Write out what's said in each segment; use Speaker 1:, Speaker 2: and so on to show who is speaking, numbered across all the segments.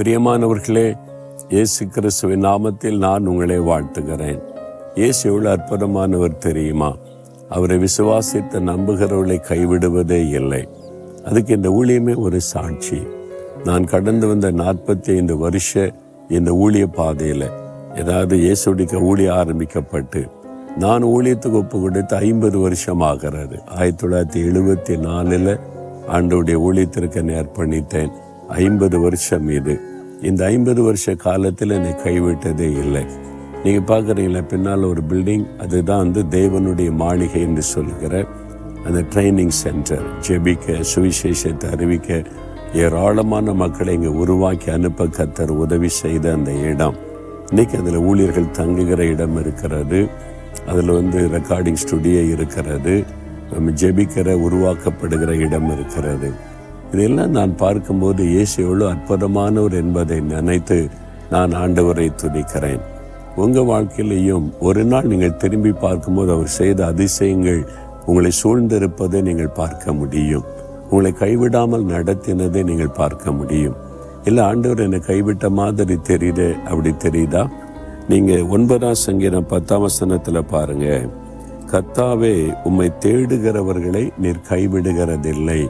Speaker 1: பிரியமானவர்களே, இயேசு கிறிஸ்துவின் நாமத்தில் நான் உங்களை வாழ்த்துகிறேன். இயேசு எவ்வளவு அற்புதமானவர் தெரியுமா? அவரை விசுவாசித்த நம்புகிறவர்களை கைவிடுவதே இல்லை. அதுக்கு இந்த ஊழியமே ஒரு சாட்சி. நான் கடந்து வந்த 45 வருஷ இந்த ஊழிய பாதையில், ஏதாவது இயேசுடிக்க ஊழிய ஆரம்பிக்கப்பட்டு நான் ஊழியத்துக்கு ஒப்பு கொடுத்து 50 வருஷம் ஆகிறது. 1974 ஆண்டவருடைய ஊழியத்திற்கு என்னை அர்ப்பணித்தேன். 50 வருஷம் இது. இந்த 50 வருஷ காலத்தில் என்னை கைவிட்டதே இல்லை. நீங்கள் பார்க்குறீங்களா, பின்னால் ஒரு பில்டிங், அதுதான் தேவனுடைய மாளிகை என்று சொல்லுகிற அந்த ட்ரைனிங் சென்டர். ஜெபிக்க, சுவிசேஷத்தை அறிவிக்க ஏராளமான மக்களை இங்கே உருவாக்கி அனுப்ப கர்த்தர் உதவி செய்த அந்த இடம். இன்றைக்கி அதில் ஊழியர்கள் தங்குகிற இடம் இருக்கிறது. அதில் ரெக்கார்டிங் ஸ்டுடியோ இருக்கிறது. நம்ம ஜெபிக்கிற உருவாக்கப்படுகிற இடம் இருக்கிறது. இதெல்லாம் நான் பார்க்கும்போது இயேசு எவ்வளோ அற்புதமானவர் என்பதை நினைத்து நான் ஆண்டவரை துதிக்கிறேன். உங்கள் வாழ்க்கையிலையும் ஒரு நாள் நீங்கள் திரும்பி பார்க்கும்போது அவர் செய்த அதிசயங்கள் உங்களை சூழ்ந்திருப்பதை நீங்கள் பார்க்க முடியும். உங்களை கைவிடாமல் நடத்தினதை நீங்கள் பார்க்க முடியும். இல்லை, ஆண்டவர் என்னை கைவிட்ட மாதிரி தெரியுது, அப்படி தெரியுதா? நீங்கள் 9ஆம் சங்கீதம் 10ஆம் வசனத்தில் பாருங்கள், கர்த்தாவே உம்மை தேடுகிறவர்களை நீர் கைவிடுகிறதில்லை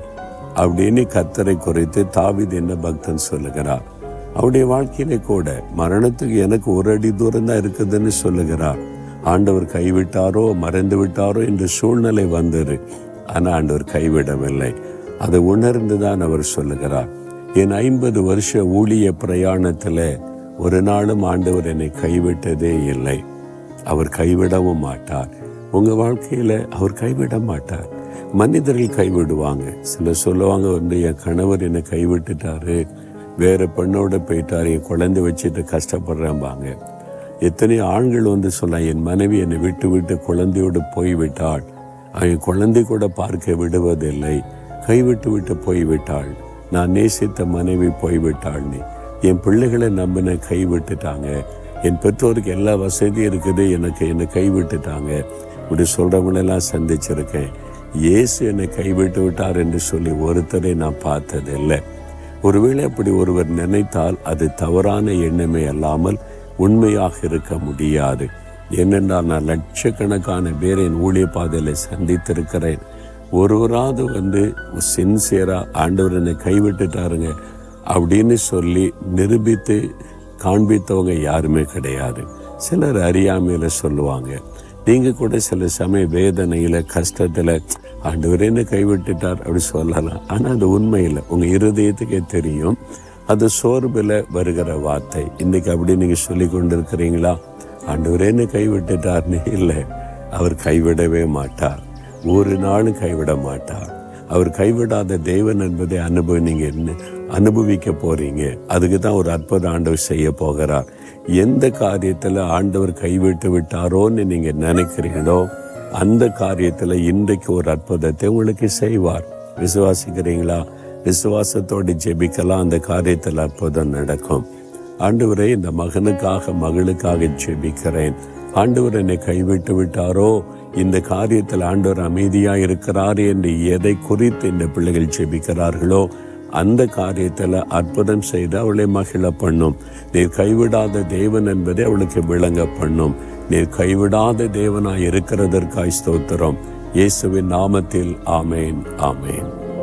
Speaker 1: அப்படின்னு கர்த்தரை குறித்து தாவீது என்ன பக்தன் சொல்லுகிறார். அவருடைய வாழ்க்கையிலே கூட மரணத்துக்கு எனக்கு ஒரு அடி தூரம் தான் இருக்குதுன்னு சொல்லுகிறார். ஆண்டவர் கைவிட்டாரோ மறந்து விட்டாரோ என்ற சூழ்நிலை வந்தது. ஆனால் ஆண்டவர் கைவிடவில்லை. அதை உணர்ந்துதான் அவர் சொல்லுகிறார், என் 50 வருஷ ஊழிய பிரயாணத்தில் ஒரு நாளும் ஆண்டவர் என்னை கைவிட்டதே இல்லை. அவர் கைவிடவும் மாட்டார். உங்கள் வாழ்க்கையில் அவர் கைவிட மாட்டார். மனிதர்கள் கைவிடுவாங்க. சிலர் சொல்லுவாங்க, என் கணவர் என்னை கைவிட்டுட்டாரு, வேறு பெண்ணோட போயிட்டார், என் குழந்தை வச்சுட்டு கஷ்டப்படுறேன்பாங்க. எத்தனையோ ஆண்கள் சொல்லலாம், என் மனைவி என்னை விட்டு விட்டு குழந்தையோடு போய்விட்டாள், என் குழந்தை கூட பார்க்க விடுவதில்லை, கைவிட்டு விட்டு போய்விட்டாள், நான் நேசித்த மனைவி போய்விட்டாள்னு. என் பிள்ளைகளை நம்பின கைவிட்டுட்டாங்க, என் பெற்றோருக்கு எல்லா வசதியும் இருக்குது, என்னை கைவிட்டுட்டாங்க. இப்படி சொல்கிறவங்களெல்லாம் சந்திச்சிருக்கேன். இயேசு என்னை கைவிட்டு விட்டார் என்று சொல்லி ஒருத்தரை நான் பார்த்ததில்லை. ஒருவேளை அப்படி ஒருவர் நினைத்தால் அது தவறான எண்ணமே அல்லாமல் உண்மையாக இருக்க முடியாது. ஏனென்றால் நான் லட்சக்கணக்கான பேரை என் ஊழிய பாதையில் சந்தித்திருக்கிறேன். ஒருவராவது சின்சியராக ஆண்டவர் என்னை கைவிட்டுட்டாருங்க அப்படின்னு சொல்லி நிரூபித்து காண்பித்தவங்க யாருமே கிடையாது. சிலர் அறியாமையில் சொல்லுவாங்க. நீங்கள் கூட சில சமய வேதனையில் கஷ்டத்தில் ஆண்டவர் என்ன கைவிட்டுட்டார் அப்படி சொல்லலாம். ஆனால் அது உண்மையில் உங்கள் இருதயத்துக்கே தெரியும், அது சோர்வில் வருகிற வார்த்தை. இன்றைக்கி அப்படி நீங்கள் சொல்லி கொண்டு இருக்கிறீங்களா, ஆண்டவர் என்ன கைவிட்டுட்டார்னு? இல்லை, அவர் கைவிடவே மாட்டார். ஒரு நாளும் கைவிட மாட்டார். அவர் கைவிடாத தேவன் என்பதை அனுபவிக்க போறீங்க. அதுக்கு தான் ஒரு அற்புத ஆண்டவர் செய்ய போகிறார். எந்த காரியத்தில் ஆண்டவர் கைவிட்டு விட்டாரோன்னு நீங்கள் நினைக்கிறீங்களோ அந்த காரியத்தில் இன்றைக்கு ஒரு அற்புதத்தை உங்களுக்கு செய்வார். விசுவாசிக்கிறீங்களா? விசுவாசத்தோடு ஜெபிக்கலாம், அந்த காரியத்தில் அற்புதம் நடக்கும். ஆண்டவரே, இந்த மகனுக்காக மகளுக்காக ஜெபிக்கிறேன். ஆண்டவர் என்னை கைவிட்டு விட்டாரோ, இந்த காரியத்தில் ஆண்டவர் அமைதியாக இருக்கிறார் என்று எதை குறித்து இந்த பிள்ளைகள் ஜெபிக்கிறார்களோ அந்த காரியத்தில் அற்புதம் செய்து அவளை மகிழ பண்ணும். நீர் கைவிடாத தேவன் என்பதை அவளுக்கு விளங்க பண்ணும். நீர் கைவிடாத தேவனாய் இருக்கிறதற்காய் ஸ்தோத்திரம். இயேசுவின் நாமத்தில் ஆமேன், ஆமேன்.